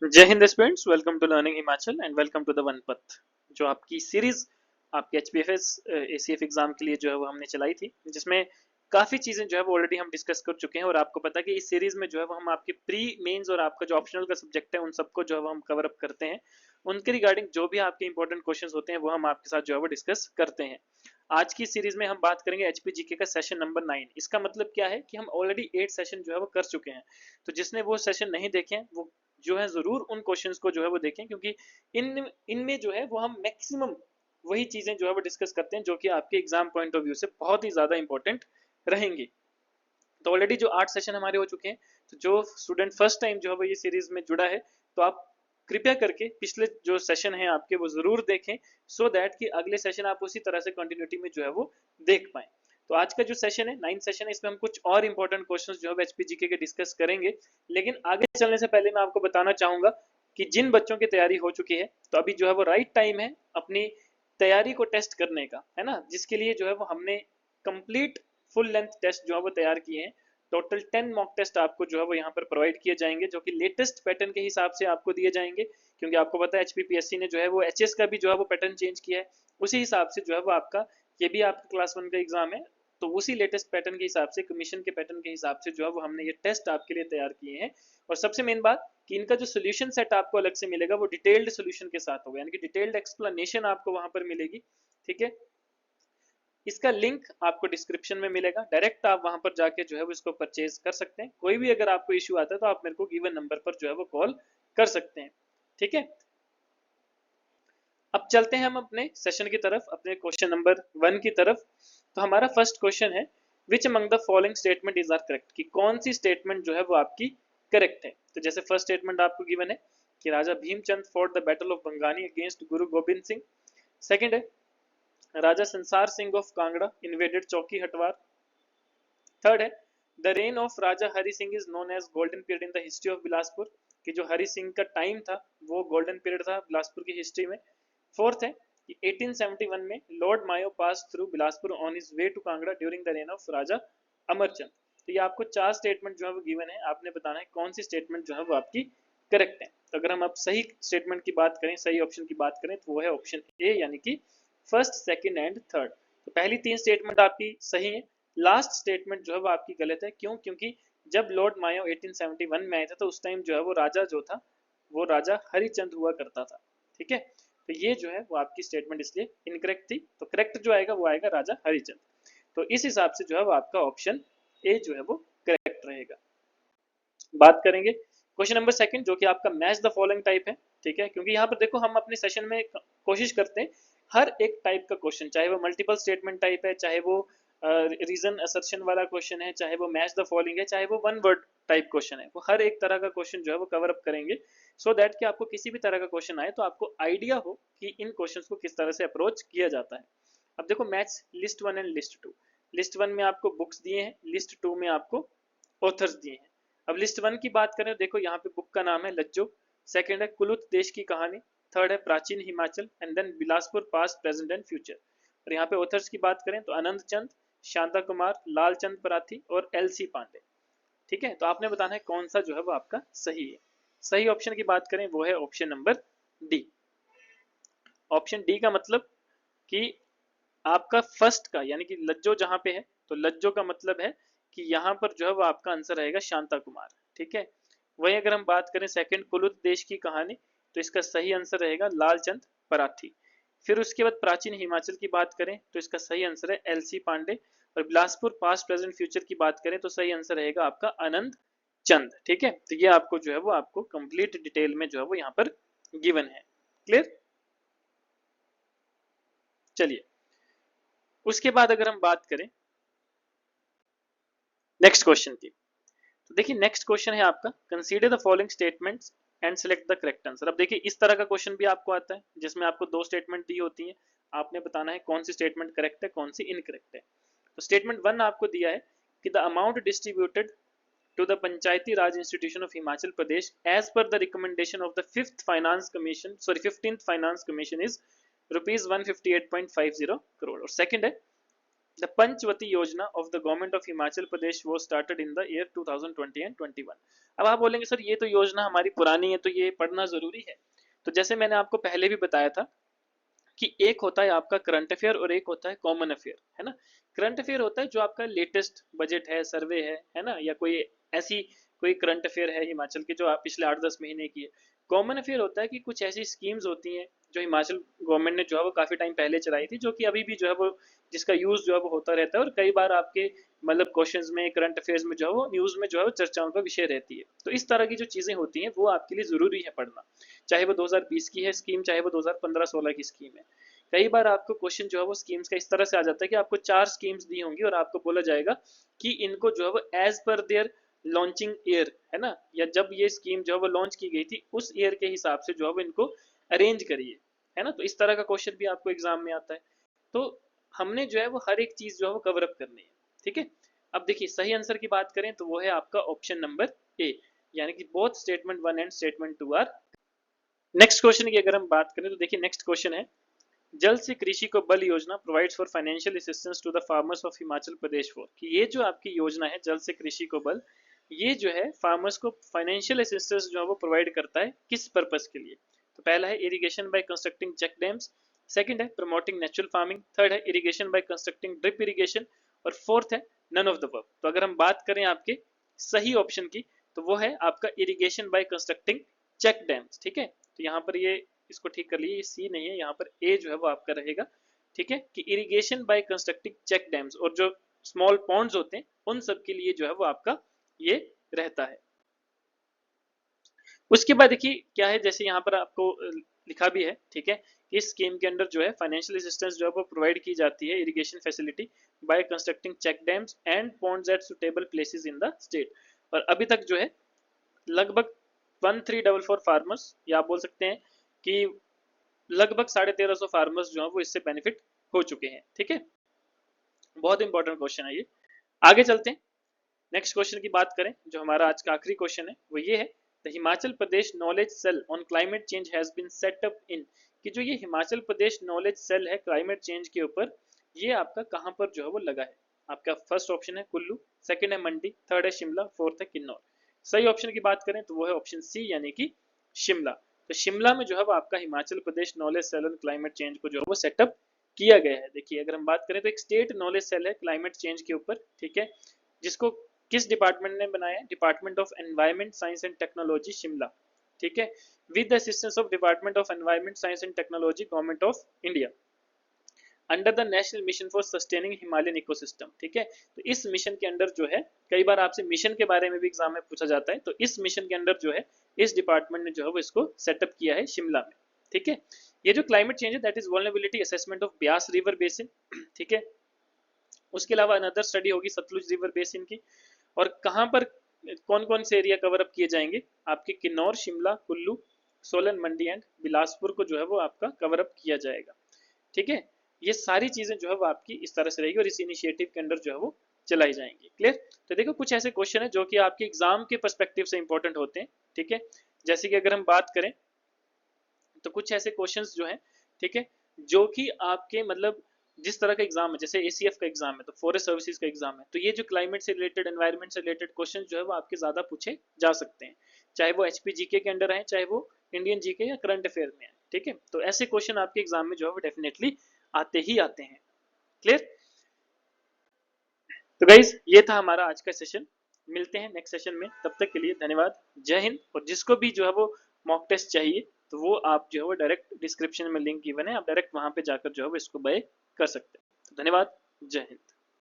जय हिंद students, welcome to learning Himachal and welcome to the वन पथ। जो आपकी सीरीज आपके एचपीएफएस एसीएफ एग्जाम के लिए जो है वो हमने चलाई थी, जिसमें काफ़ी चीज़ें जो है वो ऑलरेडी हम डिस्कस कर चुके हैं। और आपको पता है कि इस सीरीज में जो है वो हम आपके प्री मेंस और आपका जो ऑप्शनल का सब्जेक्ट है उन सबको जो है वो हम कवर अप करते हैं। उनके रिगार्डिंग जो भी आपके इंपॉर्टेंट क्वेश्चंस होते हैं वो हम आपके साथ जो है वो डिस्कस करते हैं। आज की सीरीज में हम बात करेंगे एचपीजीके का सेशन नंबर 9। इसका मतलब क्या है कि हम ऑलरेडी 8 सेशन जो है वो कर चुके हैं। तो जिसने वो सेशन नहीं देखे हैं वो जो है जरूर उन क्वेश्चंस को जो है वो देखें, क्योंकि इन इनमें जो है वो हम मैक्सिमम वही चीजें जो है वो डिस्कस करते हैं जो कि आपके एग्जाम पॉइंट ऑफ व्यू से बहुत ही ज्यादा इंपॉर्टेंट रहेंगी। तो ऑलरेडी जो 8 सेशन हमारे हो चुके हैं। तो जो स्टूडेंट फर्स्ट टाइम जो है वो ये सीरीज में जुड़ा है, तो आप कृपया करके पिछले जो सेशन है आपके वो जरूर देखें, सो दैट कि अगले सेशन आप उसी तरह से कंटिन्यूटी में जो है वो देख पाए। तो आज का जो सेशन है 9 सेशन है, इसमें हम कुछ और इंपॉर्टेंट क्वेश्चंस जो है एचपीजीके के डिस्कस करेंगे। लेकिन आगे चलने से पहले मैं आपको बताना चाहूंगा कि जिन बच्चों की तैयारी हो चुकी है, तो अभी जो है वो राइट टाइम है अपनी तैयारी को टेस्ट करने का, है ना। जिसके लिए जो है वो हमने कंप्लीट फुल लेंथ टेस्ट जो है वो तैयार किए हैं। टोटल 10 मॉक टेस्ट आपको जो है वो यहाँ पर प्रोवाइड किए जाएंगे, जो कि लेटेस्ट पैटर्न के हिसाब से आपको दिए जाएंगे। क्योंकि आपको पता है एचपीपीएससी ने जो है वो एचएस का भी जो है वो पैटर्न चेंज किया है। उसी हिसाब से जो है वो आपका ये भी आपका क्लास 1 का एग्जाम है। तो उसी लेटेस्ट पैटर्न के हिसाब से, कमीशन के पैटर्न के हिसाब से जो है वो हमने ये टेस्ट आपके लिए तैयार किए हैं। और सबसे मेन बात कि इनका जो सोल्यूशन सेट आपको अलग से मिलेगा वो डिटेल्ड सोल्यूशन के साथ होगा, यानी कि डिटेल्ड एक्सप्लेनेशन आपको वहां पर मिलेगी। ठीक है। इसका लिंक आपको डिस्क्रिप्शन में मिलेगा, डायरेक्ट आप वहां पर जाके जो है वो इसको परचेज कर सकते हैं। कोई भी अगर आपको इश्यू आता है तो आप मेरे को गिवन नंबर पर जो है वो कॉल कर सकते हैं। ठीक है। अब चलते हैं हम अपने सेशन की तरफ, अपने क्वेश्चन नंबर 1 की तरफ। तो हमारा फर्स्ट क्वेश्चन है, which among the following statement is are correct, कि कौन सी स्टेटमेंट जो है वो आपकी करेक्ट है। तो जैसे फर्स्ट स्टेटमेंट आपको गिवन है कि Raja Bhimchand for the battle of Bhangani against Guru Gobind Singh. Second है, राजा संसार Singh of Kangra invaded Chauki Hatwar. Third है, the reign of Raja Hari Singh is known as golden period in the history of Bilaspur, कि जो हरि सिंह का टाइम था वो गोल्डन पीरियड था बिलासपुर की हिस्ट्री में। फोर्थ है कि 1871 में Lord Mayo pass through Bilaspur on his way to Kangra during the reign of Raja Amarchand. तो ये आपको 4 स्टेटमेंट जो है वो गिवन है, आपने बताना है कौन सी स्टेटमेंट जो है वो आपकी करेक्ट है। तो अगर हम अब सही स्टेटमेंट की बात करें, सही ऑप्शन की बात करें, तो वो है ऑप्शन ए, यानी कि फर्स्ट, सेकंड एंड थर्ड। तो पहली 3 स्टेटमेंट आपकी सही है। लास्ट स्टेटमेंट जो है वो आपकी गलत है। क्यों? क्योंकि जब लॉर्ड मायो 1871 में आए थे तो उस टाइम जो है वो राजा जो था वो राजा हरिचंद हुआ करता था। ठीक है। तो ये जो है वो आपकी स्टेटमेंट इसलिए इनकरेक्ट थी। तो करेक्ट जो आएगा वो आएगा राजा हरिचंद। तो इस हिसाब से जो है वो आपका ऑप्शन ए जो है वो करेक्ट रहेगा। बात करेंगे क्वेश्चन नंबर सेकंड, जो कि आपका मैच द फॉलोइंग टाइप है। ठीक है। क्योंकि यहाँ पर देखो हम अपने सेशन में कोशिश करते हैं हर एक टाइप का क्वेश्चन, चाहे वो मल्टीपल स्टेटमेंट टाइप है, चाहे वो रीजन असर्शन वाला क्वेश्चन है, चाहे वो मैच द फॉलोइंग है, चाहे वो वन वर्ड टाइप क्वेश्चन है, वो हर एक तरह का क्वेश्चन जो है वो कवर अप करेंगे। सो दैट कि आपको किसी भी तरह का क्वेश्चन आए तो आपको आइडिया हो कि इन क्वेश्चंस को किस तरह से अप्रोच किया जाता है। अब देखो match list 1 and list 2। List 1 में आपको बुक्स दिए हैं, लिस्ट 2 में आपको ऑथर्स दिए हैं। अब लिस्ट 1 की बात करें, देखो यहाँ पे बुक का नाम है लज्जो। सेकंड है कुलुत देश की कहानी। थर्ड है प्राचीन Himachal and then Bilaspur past present and future. और यहाँ पे ऑथर्स की बात करें तो आनंद चंद, शांता कुमार, लालचंद पराथी और एल सी पांडे। ठीक है। तो आपने बताना है कौन सा जो है वो आपका सही है। सही ऑप्शन की बात करें वो है option number D. Option D का मतलब कि आपका फर्स्ट का, यानी कि लज्जो जहां पे है तो लज्जो का मतलब है कि यहाँ पर जो है वो आपका आंसर रहेगा शांता कुमार। ठीक है। वहीं अगर हम बात करें सेकंड कुलुत देश की कहानी, तो इसका सही आंसर रहेगा लालचंद पराठी। फिर उसके बाद प्राचीन हिमाचल की बात करें तो इसका सही आंसर है एल सी पांडे। और बिलासपुर पास्ट प्रेजेंट फ्यूचर की बात करें तो सही आंसर रहेगा आपका आनंद चंद। ठीक है। तो ये आपको जो है वो आपको कंप्लीट डिटेल में जो है वो यहाँ पर गिवन है। क्लियर? चलिए, उसके बाद अगर हम बात करें नेक्स्ट क्वेश्चन की, तो देखिए नेक्स्ट क्वेश्चन है आपका, consider the following statements and select the correct answer. अब देखिए इस तरह का क्वेश्चन भी आपको आता है जिसमें आपको 2 स्टेटमेंट दी होती है, आपने बताना है कौन सी स्टेटमेंट करेक्ट है कौन सी इनकरेक्ट है। तो स्टेटमेंट 1 आपको दिया है कि the amount distributed to the Panchayati Raj Institution of Himachal Pradesh as per the recommendation of the 15th Finance Commission is rupees 158.50 crore। और सेकंड है the Panchvati Yojana of the government of Himachal Pradesh वो started in the year 2020 and 21। अब आप बोलेंगे sir ये तो योजना हमारी पुरानी है तो ये पढ़ना जरूरी है। तो जैसे मैंने आपको पहले भी बताया था कि एक होता है आपका करंट अफेयर और एक होता है कॉमन अफेयर, है ना। करंट अफेयर होता है जो आपका लेटेस्ट बजट है, सर्वे है ना, या कोई ऐसी कोई करंट अफेयर है हिमाचल की जो आप पिछले 8-10 महीने की है। कॉमन अफेयर होता है कि कुछ ऐसी स्कीम्स होती हैं जो हिमाचल गवर्नमेंट ने जो है वो काफी टाइम पहले चलाई थी, जो कि अभी भी जो है वो जिसका यूज जो है वो होता रहता है, और कई बार आपके मतलब क्वेश्चंस में, करंट अफेयर्स में जो है वो न्यूज में जो है वो चर्चाओं का विषय रहती है। तो इस तरह की जो चीजें होती हैं वो आपके लिए जरूरी है पढ़ना, चाहे वो 2020 की है स्कीम, चाहे वो 2015-16 की स्कीम है। कई बार आपको क्वेश्चन जो है वो स्कीम्स का इस तरह से आ जाता है कि आपको 4 स्कीम्स दी होंगी और आपको बोला जाएगा कि इनको जो है वो as per there launching year, है ना, या जब ये स्कीम जो है वो लॉन्च की गई थी उस ईयर के हिसाब से जो है वो इनको अरेंज करिए, है ना। तो इस तरह का क्वेश्चन भी आपको एग्जाम में आता है। तो हमने जो है वो हर एक चीज जो है वो कवर अप करनी है, ठीक है। अब देखिए सही आंसर की बात करें तो वो है आपका ऑप्शन नंबर ए, यानी कि both statement 1 and statement 2 are. Next question की अगर हम बात करें तो देखिए नेक्स्ट क्वेश्चन है, जल से कृषि को बल योजना provides for financial assistance to the farmers of Himachal Pradesh for, कि ये जो आपकी योजना है जल से कृषि को बल, ये जो है फार्मर्स को फाइनेंशियल असिस्टेंस जो है वो प्रोवाइड करता है किस पर्पस के लिए। तो पहला है irrigation by constructing check dams, second है प्रमोटिंग नेचुरल फार्मिंग, थर्ड है irrigation by constructing drip irrigation, और फोर्थ है नन ऑफ द अबव। तो अगर हम बात करें आपके सही ऑप्शन की तो वो है आपका irrigation by constructing check dams, ठीक है। तो यहाँ पर ये इसको ठीक कर लिए, ये सी नहीं है, यहाँ पर ए जो है वो आपका रहेगा, ठीक है, कि irrigation by constructing check dams, और जो स्मॉल पॉन्ड्स होते हैं उन सब के लिए जो है वो आपका ये रहता है। उसके बाद देखिए क्या है, जैसे यहाँ पर आपको लिखा भी है, ठीक है, इस स्कीम के अंदर जो है फाइनेंशियल असिस्टेंस जो है वो प्रोवाइड की जाती है irrigation facility by constructing check dams and ponds at suitable places in the state. और अभी तक जो है लगभग 1344 फार्मर्स, या आप बोल सकते हैं कि लगभग 1350 फार्मर्स जो है वो इससे बेनिफिट हो चुके हैं, ठीक है। बहुत इंपॉर्टेंट क्वेश्चन है ये। आगे चलते हैं, नेक्स्ट क्वेश्चन की बात करें जो हमारा आज का आखिरी क्वेश्चन है वो ये है, the Himachal Pradesh knowledge cell on climate change has been set up in, कि जो ये हिमाचल प्रदेश नॉलेज सेल है क्लाइमेट चेंज के ऊपर, ये आपका कहां पर जो है वो लगा है। आपका फर्स्ट ऑप्शन है कुल्लू, सेकंड है मंडी, थर्ड है शिमला, फोर्थ है किन्नौर। सही ऑप्शन की बात करें तो वो है ऑप्शन सी, यानी कि शिमला। तो शिमला में जो है वो आपका Himachal Pradesh knowledge cell on climate change को जो है वो सेटअप किया गया है। देखिए अगर हम बात करें तो एक स्टेट नॉलेज सेल है क्लाइमेट चेंज के ऊपर, ठीक है, जिसको किस डिपार्टमेंट ने बनाया है, department of environment science and technology Shimla, ठीक है, with the assistance of department of environment science and technology government of India under the national mission for sustaining Himalayan ecosystem, ठीक है। तो इस मिशन के अंडर जो है, कई बार आपसे मिशन के बारे में भी एग्जाम में पूछा जाता है, तो इस मिशन के अंडर जो है इस डिपार्टमेंट ने जो है वो इसको सेटअप किया है शिमला में, ठीक है। ये जो क्लाइमेट चेंज है that is vulnerability assessment of Beas river basin, ठीक है। उसके अलावा अनदर स्टडी होगी सतलुज रिवर बेसिन की, और कहां पर कौन कौन से एरिया कवर अप किए जाएंगे, आपके किन्नौर, शिमला, कुल्लू, सोलन, मंडी एंड बिलासपुर को जो है वो आपका कवर अप किया जाएगा, ठीक है। ये सारी चीजें जो है वो आपकी इस तरह से रहेगी और इस इनिशिएटिव के अंडर जो है वो चलाई जाएंगी। क्लियर। तो देखो कुछ ऐसे क्वेश्चन है जो कि आपके एग्जाम के पर्सपेक्टिव से इंपॉर्टेंट होते हैं, ठीक है। जैसे कि अगर हम बात करें तो कुछ ऐसे क्वेश्चंस जो हैं, ठीक है, जो कि आपके मतलब जिस तरह का एग्जाम है, जैसे एसीएफ का एग्जाम है, तो फॉरेस्ट सर्विसेज का एग्जाम है, तो ये जो क्लाइमेट से रिलेटेड, एनवायरमेंट से रिलेटेड क्वेश्चन जो है वो आपके ज्यादा पूछे जा सकते हैं, चाहे वो एचपी जीके के अंडर है, चाहे वो इंडियन जीके या करंट अफेयर में है, ठीक है। तो ऐसे क्वेश्चन आपके एग्जाम में जो है वो डेफिनेटली आते ही आते हैं। क्लियर। तो गाइज ये था हमारा आज का सेशन, मिलते हैं नेक्स्ट सेशन में, तब तक के लिए धन्यवाद, जय हिंद। और जिसको भी जो है वो मॉक टेस्ट चाहिए तो वो आप जो है वो डायरेक्ट डिस्क्रिप्शन में लिंक गिवन है, आप डायरेक्ट वहां पे जाकर जो है वो इसको बाय कर सकते हैं। तो धन्यवाद, जय हिंद।